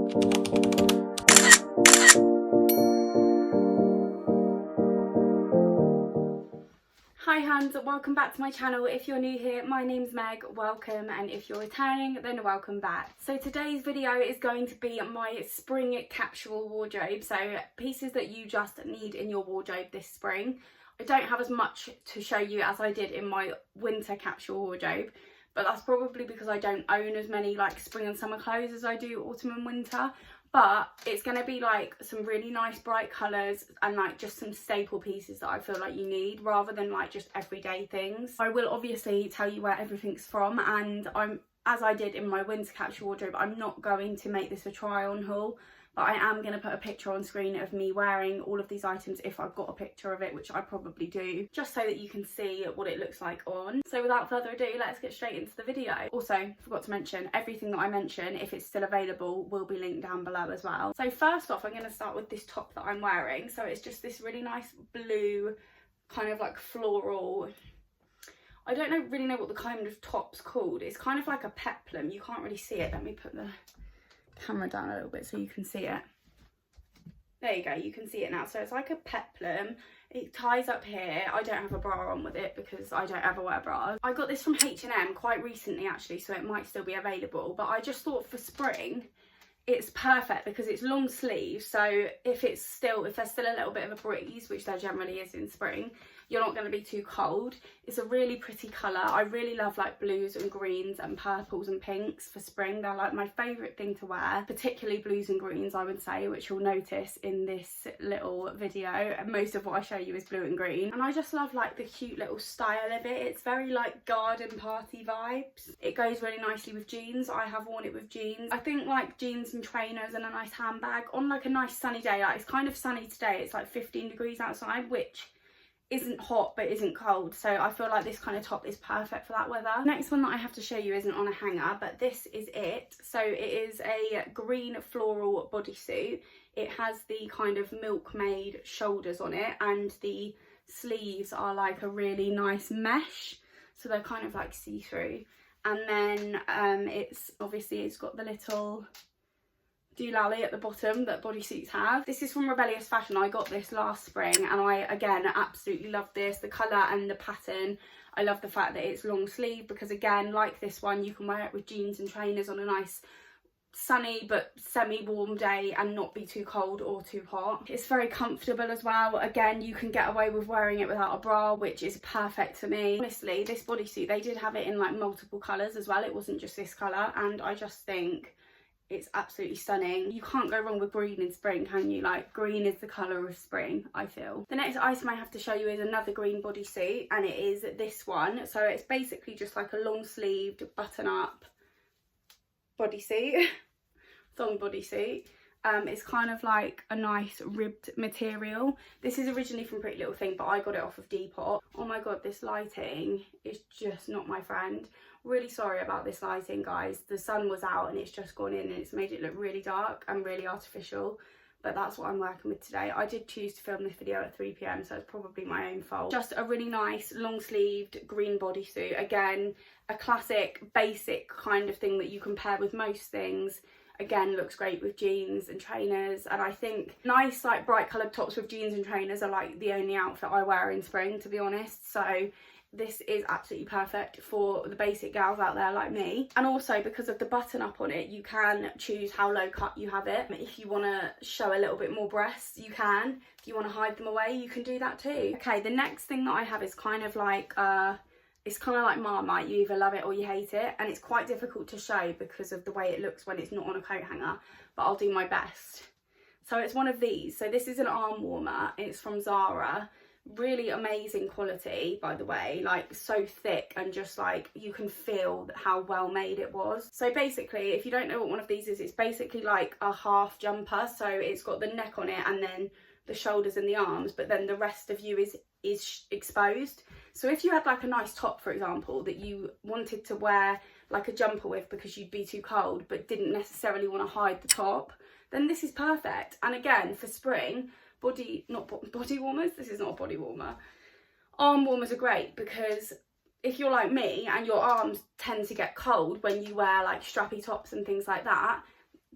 Hi huns, welcome back to my channel. If you're new here, my name's Meg, welcome, and if you're returning, then welcome back. So today's video is going to be my spring capsule wardrobe, so pieces that you just need in your wardrobe this spring. I don't have as much to show you as I did in my winter capsule wardrobe, but that's probably because I don't own as many like spring and summer clothes as I do autumn and winter. But it's going to be like some really nice bright colours and like just some staple pieces that I feel like you need, rather than like just everyday things. I will obviously tell you where everything's from, and as I did in my winter capsule wardrobe, I'm not going to make this a try on haul, but I am going to put a picture on screen of me wearing all of these items if I've got a picture of it, which I probably do, just so that you can see what it looks like on. So without further ado, let's get straight into the video. Also, forgot to mention, everything that I mention, if it's still available, will be linked down below as well. So first off, I'm going to start with this top that I'm wearing. So it's just this really nice blue, kind of like floral, I don't really know what the kind of top's called. It's kind of like a peplum. You can't really see it. Let me put the camera down a little bit so you can see it. There you go, you can see it now. So it's like a peplum. It ties up here. I don't have a bra on with it because I don't ever wear bras. I got this from H&M quite recently actually, so it might still be available, but I just thought for spring it's perfect because it's long sleeve, so if there's still a little bit of a breeze, which there generally is in spring, you're not going to be too cold. It's a really pretty colour. I really love like blues and greens and purples and pinks for spring. They're like my favourite thing to wear, particularly blues and greens, I would say, which you'll notice in this little video. And most of what I show you is blue and green. And I just love like the cute little style of it. It's very like garden party vibes. It goes really nicely with jeans. I have worn it with jeans. I think like jeans and trainers and a nice handbag on like a nice sunny day. Like it's kind of sunny today. It's like 15 degrees outside, which isn't hot but isn't cold, so I feel like this kind of top is perfect for that weather. Next one that I have to show you isn't on a hanger, but this is it. So it is a green floral bodysuit. It has the kind of milkmaid shoulders on it, and the sleeves are like a really nice mesh, so they're kind of like see-through. And then it's got the little doolally at the bottom that bodysuits have. This is from Rebellious Fashion. I got this last spring and I again absolutely love this, the colour and the pattern. I love the fact that it's long sleeve because again, like this one, you can wear it with jeans and trainers on a nice sunny but semi-warm day and not be too cold or too hot. It's very comfortable as well. Again, you can get away with wearing it without a bra, which is perfect for me. Honestly, this bodysuit, they did have it in like multiple colours as well. It wasn't just this colour, and I just think it's absolutely stunning. You can't go wrong with green in spring, can you? Like, green is the colour of spring, I feel. The next item I have to show you is another green bodysuit, and it is this one. So it's basically just like a long sleeved button up bodysuit, thong bodysuit. It's kind of like a nice ribbed material. This is originally from Pretty Little Thing, but I got it off of Depop. Oh my god, this lighting is just not my friend. Really sorry about this lighting, guys. The sun was out and it's just gone in and it's made it look really dark and really artificial, but that's what I'm working with today. I did choose to film this video at 3 PM, so it's probably my own fault. Just a really nice long sleeved green bodysuit. Again, a classic basic kind of thing that you can pair with most things. Again, looks great with jeans and trainers, and I think nice like bright coloured tops with jeans and trainers are like the only outfit I wear in spring, to be honest. So this is absolutely perfect for the basic gals out there like me. And also because of the button up on it, you can choose how low cut you have it. If you want to show a little bit more breasts, you can. If you want to hide them away, you can do that too. Okay, the next thing that I have is kind of like it's kind of like Marmite. You either love it or you hate it, and it's quite difficult to show because of the way it looks when it's not on a coat hanger, but I'll do my best. So it's one of these. So this is an arm warmer. It's from Zara. Really amazing quality, by the way, like so thick, and just like you can feel how well made it was. So basically, if you don't know what one of these is, it's basically like a half jumper. So it's got the neck on it and then the shoulders and the arms, but then the rest of you is exposed. So if you had like a nice top, for example, that you wanted to wear like a jumper with because you'd be too cold but didn't necessarily want to hide the top, then this is perfect. And again, for spring, body warmers, this is not a body warmer, arm warmers are great, because if you're like me and your arms tend to get cold when you wear like strappy tops and things like that,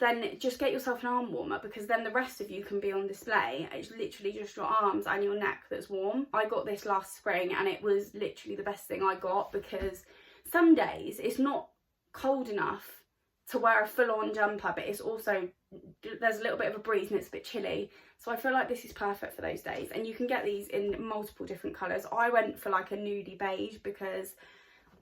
then just get yourself an arm warmer, because then the rest of you can be on display. It's literally just your arms and your neck that's warm. I got this last spring and it was literally the best thing I got, because some days it's not cold enough to wear a full-on jumper, but it's also, there's a little bit of a breeze and it's a bit chilly. So I feel like this is perfect for those days, and you can get these in multiple different colours. I went for like a nudie beige because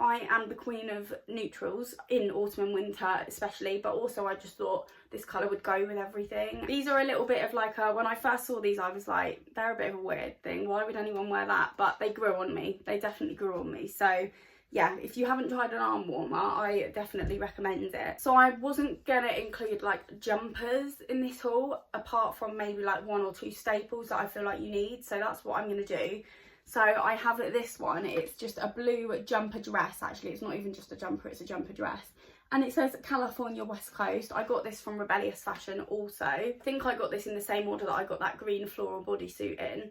I am the queen of neutrals in autumn and winter especially, but also I just thought this colour would go with everything. These are a little bit of like a, when I first saw these I was like, they're a bit of a weird thing, why would anyone wear that? But they grew on me, they definitely grew on me. So yeah, if you haven't tried an arm warmer, I definitely recommend it. So I wasn't gonna include like jumpers in this haul, apart from maybe like 1 or 2 staples that I feel like you need, so that's what I'm gonna do. So I have this one, it's just a blue jumper dress. Actually, it's not even just a jumper, it's a jumper dress. And it says California West Coast. I got this from Rebellious Fashion also. I think I got this in the same order that I got that green floral bodysuit in.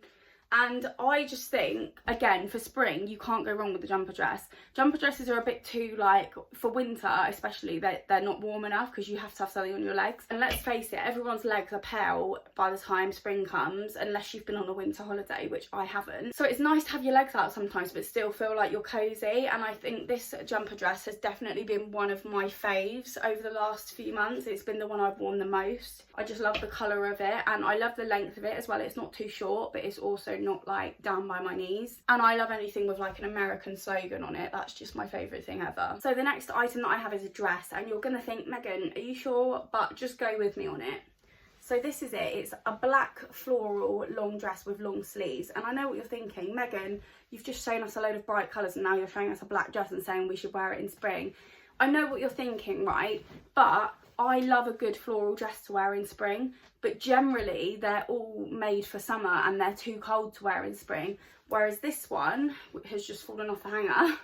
And I just think, again, for spring, you can't go wrong with the jumper dress. Jumper dresses are a bit too, like, for winter especially, they're not warm enough because you have to have something on your legs. And let's face it, everyone's legs are pale by the time spring comes, unless you've been on a winter holiday, which I haven't. So it's nice to have your legs out sometimes, but still feel like you're cozy. And I think this jumper dress has definitely been one of my faves over the last few months. It's been the one I've worn the most. I just love the colour of it, and I love the length of it as well. It's not too short, but it's also not like down by my knees. And I love anything with like an American slogan on it. That's just my favourite thing ever. So the next item that I have is a dress, and you're gonna think, Megan, are you sure? But just go with me on it. So this is it. It's a black floral long dress with long sleeves. And I know what you're thinking, Megan, you've just shown us a load of bright colours and now you're showing us a black dress and saying we should wear it in spring. I know what you're thinking, right? But I love a good floral dress to wear in spring, but generally they're all made for summer and they're too cold to wear in spring. Whereas this one, which has just fallen off the hanger,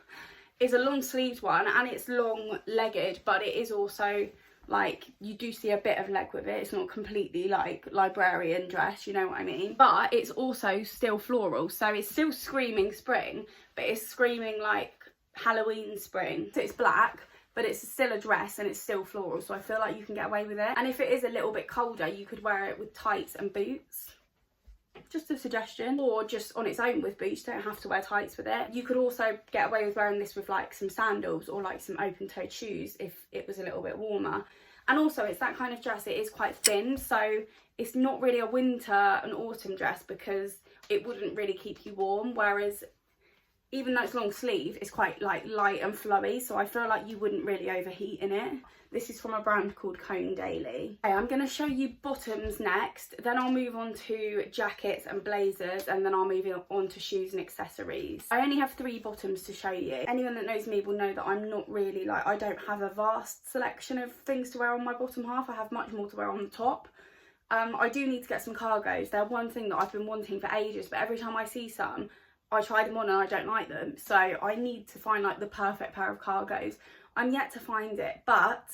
is a long sleeved one, and it's long legged, but it is also like, you do see a bit of leg with it. It's not completely like librarian dress, you know what I mean? But it's also still floral, so it's still screaming spring, but it's screaming like Halloween spring. So it's black, but it's still a dress and it's still floral, so I feel like you can get away with it. And if it is a little bit colder, you could wear it with tights and boots. Just a suggestion. Or just on its own with boots, don't have to wear tights with it. You could also get away with wearing this with like some sandals or like some open-toed shoes if it was a little bit warmer. And also it's that kind of dress, it is quite thin, so it's not really a winter and autumn dress because it wouldn't really keep you warm, whereas even though it's long sleeve, it's quite like light and flowy, so I feel like you wouldn't really overheat in it. This is from a brand called Cone Daily. Okay, I'm going to show you bottoms next, then I'll move on to jackets and blazers, and then I'll move on to shoes and accessories. I only have 3 bottoms to show you. Anyone that knows me will know that I'm not really like, I don't have a vast selection of things to wear on my bottom half. I have much more to wear on the top. I do need to get some cargos. They're one thing that I've been wanting for ages, but every time I see some, I try them on and I don't like them, so I need to find like the perfect pair of cargos. I'm yet to find it, but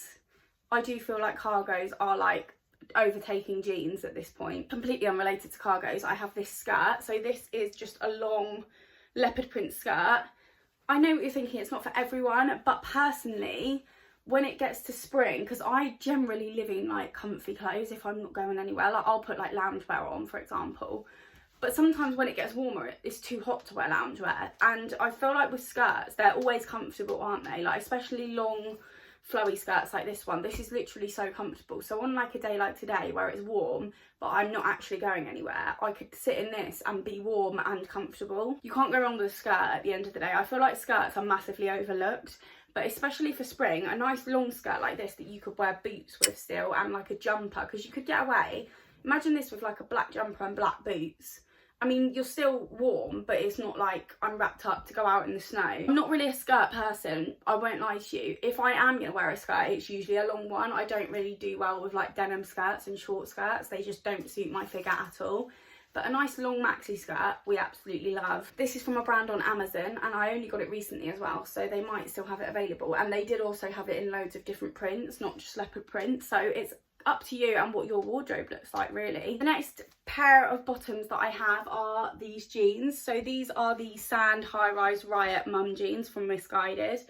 I do feel like cargos are like overtaking jeans at this point. Completely unrelated to cargos, I have this skirt. So this is just a long leopard print skirt. I know what you're thinking, it's not for everyone, but personally, when it gets to spring, because I generally live in like comfy clothes if I'm not going anywhere, like I'll put like loungewear on, for example. But sometimes when it gets warmer, it's too hot to wear loungewear. And I feel like with skirts, they're always comfortable, aren't they? Like, especially long, flowy skirts like this one. This is literally so comfortable. So on like a day like today where it's warm, but I'm not actually going anywhere, I could sit in this and be warm and comfortable. You can't go wrong with a skirt at the end of the day. I feel like skirts are massively overlooked. But especially for spring, a nice long skirt like this that you could wear boots with still, and like a jumper, because you could get away. Imagine this with like a black jumper and black boots. I mean, you're still warm, but it's not like I'm wrapped up to go out in the snow. I'm not really a skirt person, I won't lie to you. If I am going to wear a skirt, it's usually a long one. I don't really do well with like denim skirts and short skirts. They just don't suit my figure at all. But a nice long maxi skirt, we absolutely love. This is from a brand on Amazon, and I only got it recently as well, so they might still have it available. And they did also have it in loads of different prints, not just leopard print. So it's up to you and what your wardrobe looks like, really. The next pair of bottoms that I have are these jeans. So these are the Sand High Rise Riot Mum jeans from Missguided.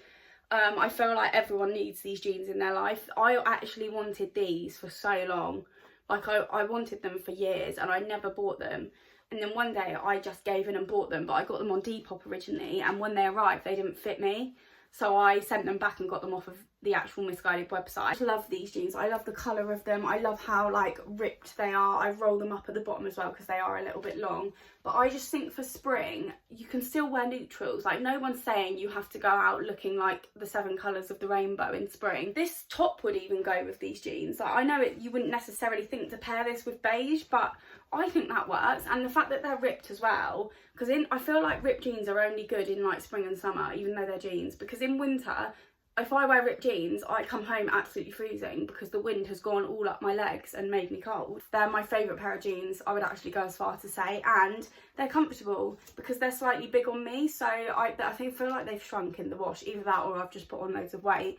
I feel like everyone needs these jeans in their life. I actually wanted these for so long. Like I wanted them for years and I never bought them. And then one day I just gave in and bought them, but I got them on Depop originally, and when they arrived they didn't fit me. So I sent them back and got them off of the actual Misguided website. I love these jeans. I love the colour of them. I love how like ripped they are. I roll them up at the bottom as well because they are a little bit long. But I just think for spring, you can still wear neutrals. Like, no one's saying you have to go out looking like the 7 colours of the rainbow in spring. This top would even go with these jeans. Like, I know you wouldn't necessarily think to pair this with beige, but I think that works. And the fact that they're ripped as well, because I feel like ripped jeans are only good in like spring and summer, even though they're jeans, because in winter, if I wear ripped jeans, I come home absolutely freezing because the wind has gone all up my legs and made me cold. They're my favourite pair of jeans, I would actually go as far to say, and they're comfortable because they're slightly big on me, so I feel like they've shrunk in the wash, either that or I've just put on loads of weight.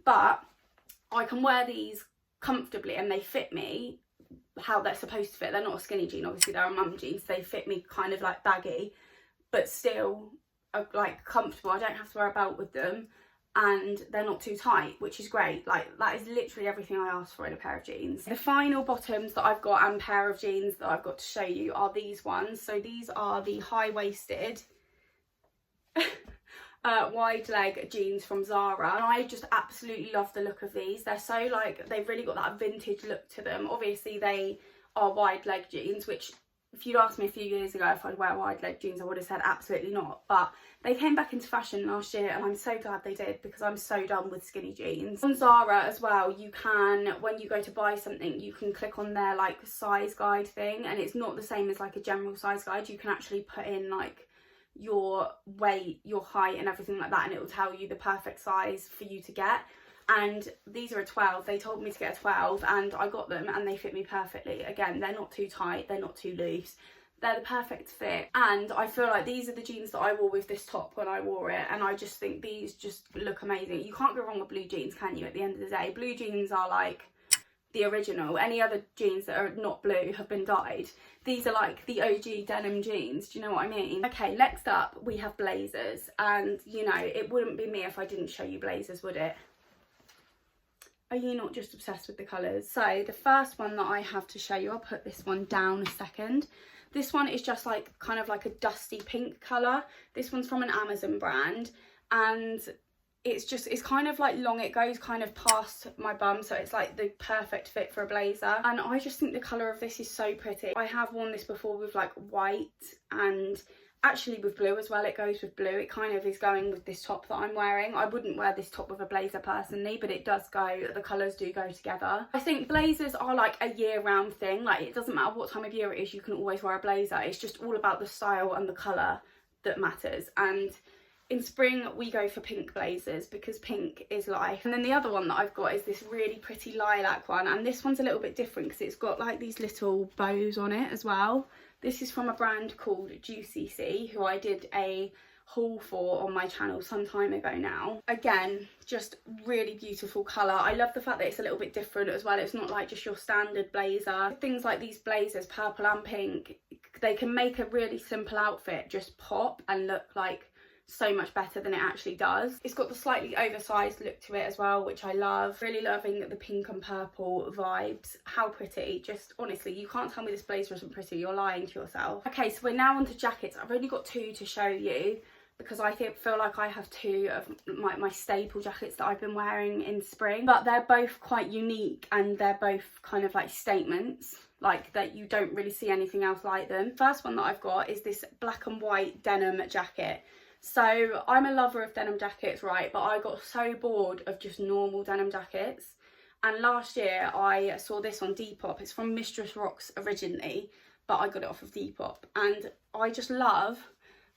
But I can wear these comfortably and they fit me how they're supposed to fit. They're not a skinny jean, obviously they're a mum jeans, they fit me kind of like baggy, but still like comfortable. I don't have to wear a belt with them, and they're not too tight, which is great. Like, that is literally everything I asked for in a pair of jeans. The final bottoms that I've got and pair of jeans that I've got to show you are these ones. So these are the high-waisted wide leg jeans from Zara, and I just absolutely love the look of these. They're so like, they've really got that vintage look to them. Obviously they are wide leg jeans, which if you'd asked me a few years ago if I'd wear wide leg jeans, I would have said absolutely not, but they came back into fashion last year and I'm so glad they did because I'm so done with skinny jeans. On Zara as well, you can, when you go to buy something, you can click on their like size guide thing, and it's not the same as like a general size guide. You can actually put in like your weight, your height and everything like that, and it will tell you the perfect size for you to get. And these are a 12. They told me to get a 12 and I got them and they fit me perfectly. Again, they're not too tight, they're not too loose, they're the perfect fit. And I feel like these are the jeans that I wore with this top when I wore it, and I just think these just look amazing. You can't go wrong with blue jeans, can you? At the end of the day, blue jeans are like the original. Any other jeans that are not blue have been dyed. These are like the OG denim jeans, do you know what I mean? Okay, next up we have blazers, and you know, it wouldn't be me if I didn't show you blazers, would it? Are you not just obsessed with the colours? So the first one that I have to show you, I'll put this one down a second. This one is just like kind of like a dusty pink colour. This one's from an Amazon brand, and it's kind of like long. It goes kind of past my bum, so it's like the perfect fit for a blazer. And I just think the colour of this is so pretty. I have worn this before with like white and actually with blue as well. It goes with blue. It kind of is going with this top that I'm wearing. I wouldn't wear this top with a blazer personally, but it does go, the colours do go together. I think blazers are like a year-round thing. Like, it doesn't matter what time of year it is, you can always wear a blazer. It's just all about the style and the colour that matters. And in spring we go for pink blazers because pink is life. And then the other one that I've got is this really pretty lilac one, and this one's a little bit different because it's got like these little bows on it as well. This is from a brand called Juicy C, who I did a haul for on my channel some time ago now. Again, just really beautiful colour. I love the fact that it's a little bit different as well. It's not like just your standard blazer. Things like these blazers, purple and pink, they can make a really simple outfit just pop and look like so much better than it actually does. It's got the slightly oversized look to it as well, which I love. Really loving the pink and purple vibes. How pretty. Just honestly, you can't tell me this blazer isn't pretty. You're lying to yourself. Okay, so we're now on to jackets. I've only got 2 to show you because I feel like I have 2 of my staple jackets that I've been wearing in spring, but they're both quite unique and they're both kind of like statements, like that you don't really see anything else like them. First one that I've got is this black and white denim jacket. So I'm a lover of denim jackets, right, but I got so bored of just normal denim jackets, and last year I saw this on Depop. It's from Mistress Rocks originally, but I got it off of Depop, and I just love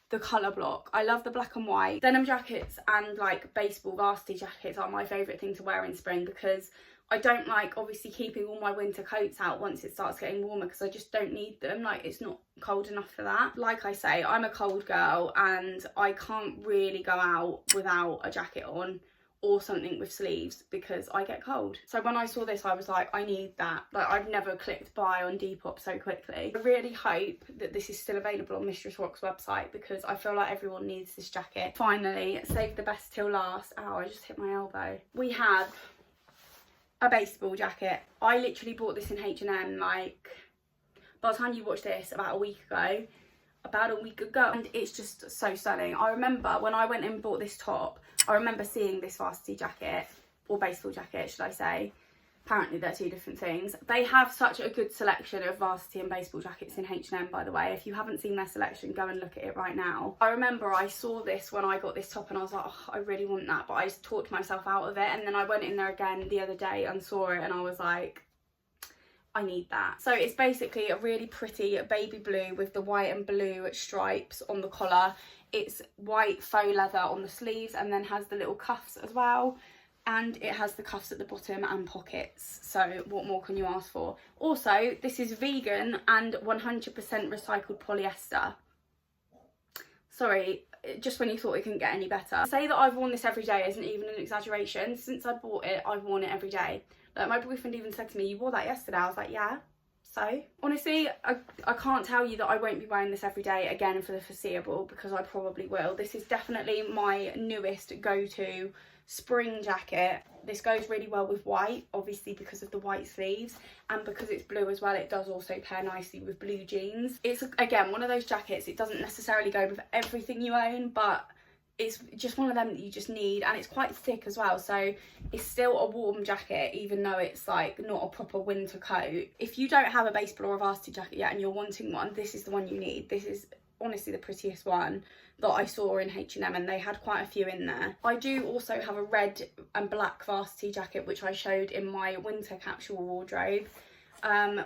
the colour block. I love the black and white. Denim jackets and like baseball varsity jackets are my favourite thing to wear in spring because I don't like obviously keeping all my winter coats out once it starts getting warmer because I just don't need them. Like, it's not cold enough for that. Like I say, I'm a cold girl and I can't really go out without a jacket on or something with sleeves because I get cold. So when I saw this, I was like, I need that. Like, I've never clicked buy on Depop so quickly. I really hope that this is still available on Mistress Rock's website because I feel like everyone needs this jacket. Finally, save the best till last. Ow, I just hit my elbow. We have a baseball jacket. I literally bought this in H&M, like, by the time you watch this, about a week ago, and it's just so stunning. I remember when I went and bought this top, I remember seeing this varsity jacket, or baseball jacket should I say. Apparently they're two different things. They have such a good selection of varsity and baseball jackets in H&M, by the way. If you haven't seen their selection, go and look at it right now. I remember I saw this when I got this top and I was like, oh, I really want that, but I just talked myself out of it. And then I went in there again the other day and saw it and I was like, I need that. So it's basically a really pretty baby blue with the white and blue stripes on the collar. It's white faux leather on the sleeves and then has the little cuffs as well. And it has the cuffs at the bottom and pockets. So what more can you ask for? Also, this is vegan and 100% recycled polyester. Sorry, just when you thought it couldn't get any better. To say that I've worn this every day isn't even an exaggeration. Since I bought it, I've worn it every day. Like, my boyfriend even said to me, you wore that yesterday. I was like, yeah. So honestly, I can't tell you that I won't be wearing this every day again for the foreseeable, because I probably will. This is definitely my newest go-to spring jacket. This goes really well with white, obviously because of the white sleeves, and because it's blue as well, it does also pair nicely with blue jeans. It's, again, one of those jackets, it doesn't necessarily go with everything you own, but it's just one of them that you just need, and it's quite thick as well, so it's still a warm jacket even though it's like not a proper winter coat. If you don't have a baseball or a varsity jacket yet and you're wanting one, this is the one you need. This is honestly the prettiest one that I saw in H&M, and they had quite a few in there. I do also have a red and black varsity jacket which I showed in my winter capsule wardrobe,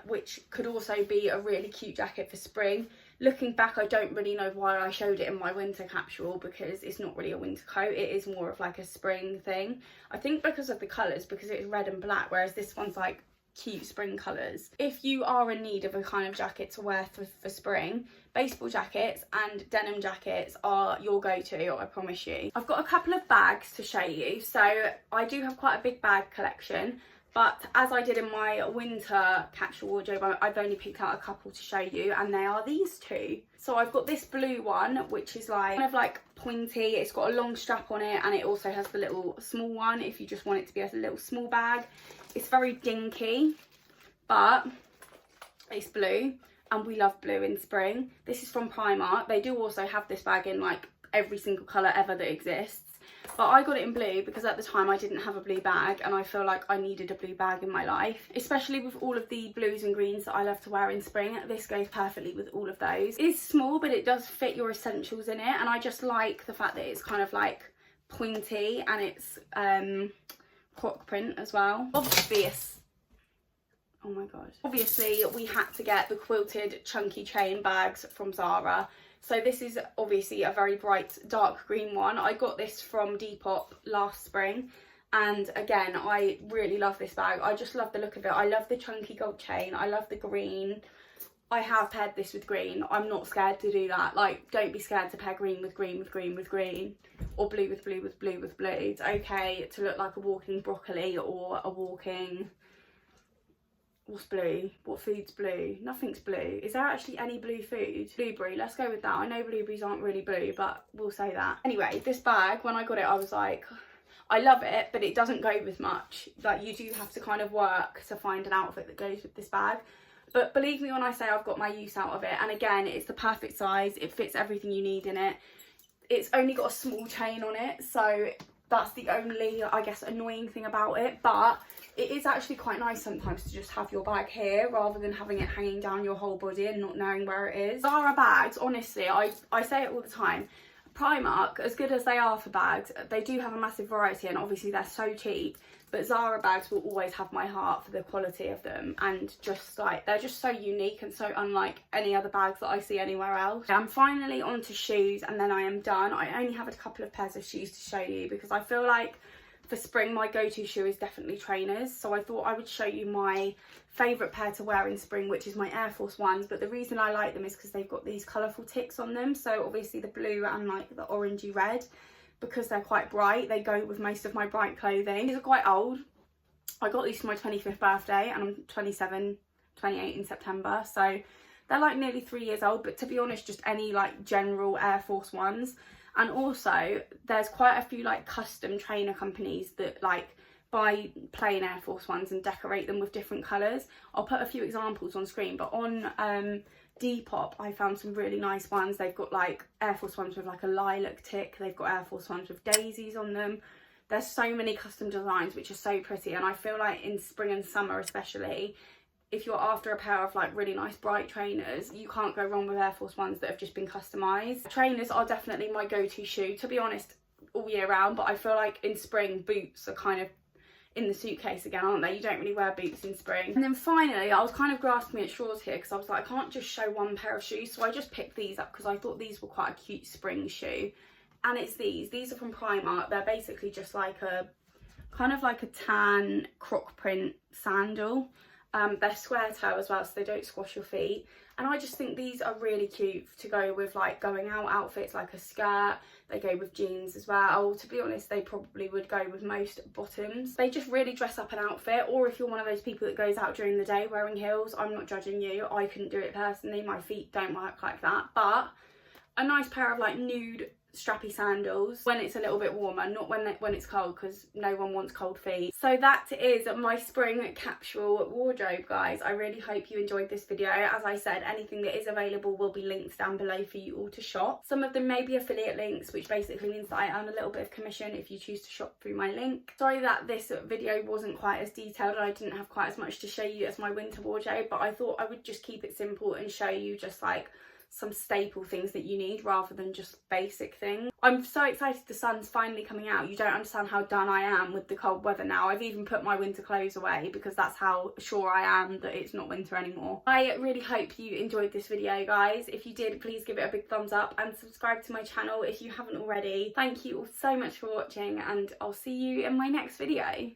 which could also be a really cute jacket for spring. Looking back, I don't really know why I showed it in my winter capsule, because it's not really a winter coat, it is more of like a spring thing. I think because of the colours, because it's red and black, whereas this one's like cute spring colours. If you are in need of a kind of jacket to wear for spring, baseball jackets and denim jackets are your go-to, I promise you. I've got a couple of bags to show you. So I do have quite a big bag collection, but as I did in my winter capsule wardrobe, I've only picked out a couple to show you, and they are these two. So I've got this blue one, which is like kind of like pointy. It's got a long strap on it, and it also has the little small one if you just want it to be a little small bag. It's very dinky, but it's blue, and we love blue in spring. This is from Primark. They do also have this bag in like every single colour ever that exists. But I got it in blue because at the time I didn't have a blue bag, and I feel like I needed a blue bag in my life, especially with all of the blues and greens that I love to wear in spring. This goes perfectly with all of those. It's small, but it does fit your essentials in it, and I just like the fact that it's kind of like pointy, and it's croc print as well. Oh my god. Obviously we had to get the quilted chunky chain bags from Zara. So this is obviously a very bright dark green one. I got this from Depop last spring, and again, I really love this bag. I just love the look of it. I love the chunky gold chain. I love the green. I have paired this with green. I'm not scared to do that. Like, don't be scared to pair green with green with green with green, or blue with blue with blue with blue. It's okay to look like a walking broccoli or a walking... What's blue? What food's blue? Nothing's blue. Is there actually any blue food? Blueberry, let's go with that. I know blueberries aren't really blue, but we'll say that. Anyway, this bag, when I got it, I was like, I love it, but it doesn't go with much. Like, you do have to kind of work to find an outfit that goes with this bag. But believe me when I say I've got my use out of it. And again, it's the perfect size. It fits everything you need in it. It's only got a small chain on it, so that's the only, I guess, annoying thing about it. But it is actually quite nice sometimes to just have your bag here rather than having it hanging down your whole body and not knowing where it is. Zara bags, honestly, I say it all the time. Primark, as good as they are for bags, they do have a massive variety, and obviously they're so cheap. But Zara bags will always have my heart for the quality of them, and just like, they're just so unique and so unlike any other bags that I see anywhere else. I'm finally on to shoes, and then I am done. I only have a couple of pairs of shoes to show you because I feel like for spring my go-to shoe is definitely trainers, so I thought I would show you my favourite pair to wear in spring, which is my Air Force Ones. But the reason I like them is because they've got these colourful ticks on them, so obviously the blue and like the orangey red. because they're quite bright. They go with most of my bright clothing. These are quite old. I got these for my 25th birthday and I'm 28 in September, so they're like nearly 3 years old, but to be honest, just any like general Air Force ones. And also there's quite a few like custom trainer companies that like buy plain Air Force ones and decorate them with different colours. I'll put a few examples on screen, but on Depop I found some really nice ones. They've got like Air Force ones with like a lilac tick, they've got Air Force ones with daisies on them. There's so many custom designs which are so pretty, and I feel like in spring and summer especially, if you're after a pair of like really nice bright trainers, you can't go wrong with Air Force ones that have just been customised. Trainers are definitely my go-to shoe, to be honest, all year round, but I feel like in spring boots are kind of in the suitcase again, aren't they? You don't really wear boots in spring. And then finally, I was kind of grasping at straws here because I was like, I can't just show one pair of shoes, so I just picked these up because I thought these were quite a cute spring shoe. And it's these are from Primark. They're basically just like a kind of like a tan croc print sandal. They're square toe as well, so they don't squash your feet, and I just think these are really cute to go with like going out outfits, like a skirt. They go with jeans as well. To be honest, they probably would go with most bottoms. They just really dress up an outfit. Or if you're one of those people that goes out during the day wearing heels, I'm not judging you, I couldn't do it personally, my feet don't work like that, but a nice pair of like nude strappy sandals when it's a little bit warmer, not when it's cold, because no one wants cold feet. So that is my spring capsule wardrobe, guys. I really hope you enjoyed this video. As I said, anything that is available will be linked down below for you all to shop. Some of them may be affiliate links, which basically means that I earn a little bit of commission if you choose to shop through my link. Sorry that this video wasn't quite as detailed and I didn't have quite as much to show you as my winter wardrobe, but I thought I would just keep it simple and show you just like some staple things that you need rather than just basic things. I'm so excited the sun's finally coming out. You don't understand how done I am with the cold weather now. I've even put my winter clothes away because that's how sure I am that it's not winter anymore. I really hope you enjoyed this video, guys. If you did, please give it a big thumbs up and subscribe to my channel if you haven't already. Thank you all so much for watching, and I'll see you in my next video.